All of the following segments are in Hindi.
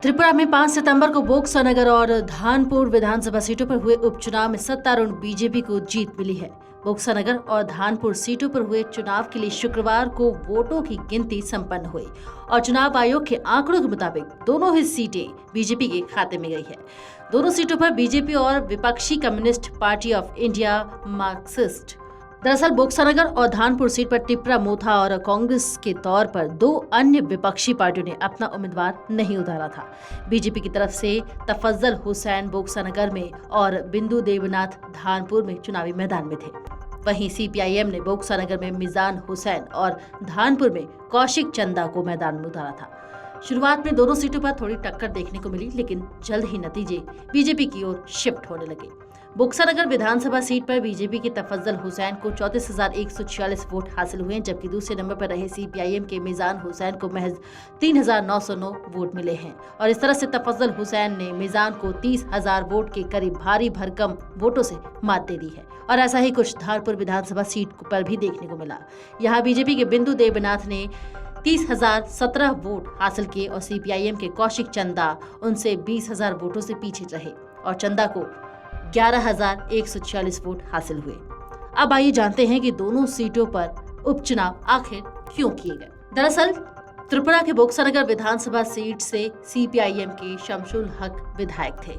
त्रिपुरा में 5 सितंबर को बोक्सानगर और धानपुर विधानसभा सीटों पर हुए उपचुनाव में सत्तारूढ़ बीजेपी को जीत मिली है। बोक्सानगर और धानपुर सीटों पर हुए चुनाव के लिए शुक्रवार को वोटों की गिनती संपन्न हुई और चुनाव आयोग के आंकड़ों के मुताबिक दोनों ही सीटें बीजेपी के खाते में गई है। दोनों सीटों पर बीजेपी और विपक्षी communist party of India Marxist. दरअसल बोक्सानगर और धानपुर सीट पर टिपरा मोथा और कांग्रेस के तौर पर दो अन्य विपक्षी पार्टियों ने अपना उम्मीदवार नहीं उतारा था। बीजेपी की तरफ से तफज्जल हुसैन बोक्सानगर में और बिंदु देवनाथ धानपुर में चुनावी मैदान में थे। वहीं सीपीआईएम ने बोक्सानगर में मिजान हुसैन और धानपुर में कौशिक चंदा को मैदान में उतारा था। शुरुआत में दोनों सीटों पर थोड़ी टक्कर देखने को मिली, लेकिन जल्द ही नतीजे बीजेपी की ओर शिफ्ट होने लगे। बोक्सानगर विधानसभा सीट पर बीजेपी के तफज्जल हुसैन को 34,146 वोट हासिल हुए, जबकि दूसरे नंबर पर रहे सीपीआईएम के मिजान हुसैन को महज 3,909 वोट मिले हैं और इस तरह से तफज्जल हुसैन ने मिजान को 30,000 वोट के करीब भारी भरकम वोटों से मात दे दी है। और ऐसा ही कुछ धानपुर विधानसभा सीट पर भी देखने को मिला। यहाँ बीजेपी के बिंदु देवनाथ ने 30,017 वोट हासिल किए और सीपीआईएम के कौशिक चंदा उनसे 20,000 वोटों से पीछे रहे और चंदा को 11,146 वोट हासिल हुए। अब आइए जानते हैं कि दोनों सीटों पर उपचुनाव आखिर क्यों किए गए। दरअसल त्रिपुरा के बोक्सानगर विधानसभा सीट से सीपीआईएम के शमशुल हक विधायक थे,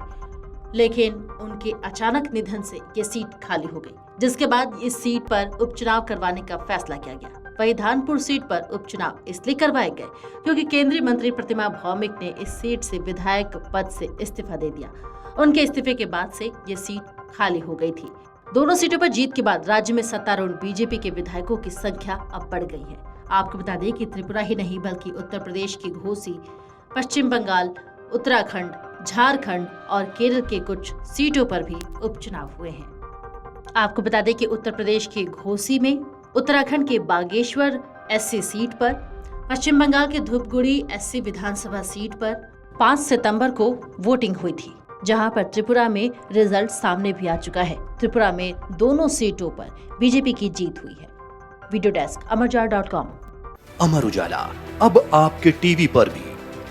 लेकिन उनके अचानक निधन से ये सीट खाली हो गई, जिसके बाद इस सीट पर उपचुनाव करवाने का फैसला किया गया। वहीं धानपुर सीट पर उपचुनाव इसलिए करवाए गए क्योंकि केंद्रीय मंत्री प्रतिमा भौमिक ने इस सीट से विधायक पद से इस्तीफा दे दिया। उनके इस्तीफे के बाद से ये सीट खाली हो गई थी। दोनों सीटों पर जीत के बाद राज्य में सत्तारूढ़ बीजेपी के विधायकों की संख्या अब बढ़ गई है। आपको बता दें कि त्रिपुरा ही नहीं बल्कि उत्तर प्रदेश की घोसी, पश्चिम बंगाल, उत्तराखंड, झारखंड और केरल के कुछ सीटों पर भी उपचुनाव हुए हैं। आपको बता दें कि उत्तर प्रदेश के घोसी में, उत्तराखंड के बागेश्वर एससी सीट पर, पश्चिम बंगाल के धूपगुड़ी एससी विधानसभा सीट पर 5 सितंबर को वोटिंग हुई थी, जहां पर त्रिपुरा में रिजल्ट सामने भी आ चुका है। त्रिपुरा में दोनों सीटों पर बीजेपी की जीत हुई है। Video desk अमरउजाला.com। अमर उजाला अब आपके टीवी पर भी।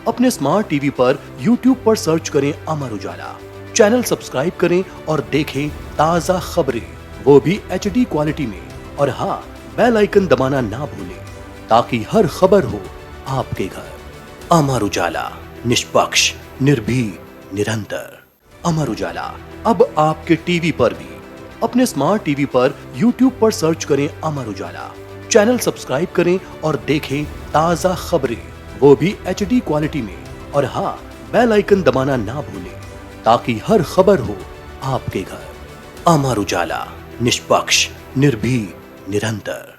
अपने स्मार्ट टीवी पर YouTube पर सर्च करें अमर उजाला, चैनल सब्सक्राइब करें और देखें ताज़ा खबरें, वो भी HD क्वालिटी में। और हाँ, बेल आइकन दबाना ना भूलें ताकि हर खबर हो आपके घर। अमर उजाला, निष्पक्ष, निर्भीक, निरंतर। अमर उजाला अब आपके टीवी पर भी। अपने स्मार्ट टीवी पर YouTube पर सर्च करें अमर उजाला, चैनल सब्सक्राइब करें और देखें ताज़ा खबरें, वो भी HD क्वालिटी में। और हाँ, बेल आइकन दबाना ना भूलें ताकि हर खबर हो आपके घर। अमर उजाला, निष्पक्ष, निर्भीक, निरंतर।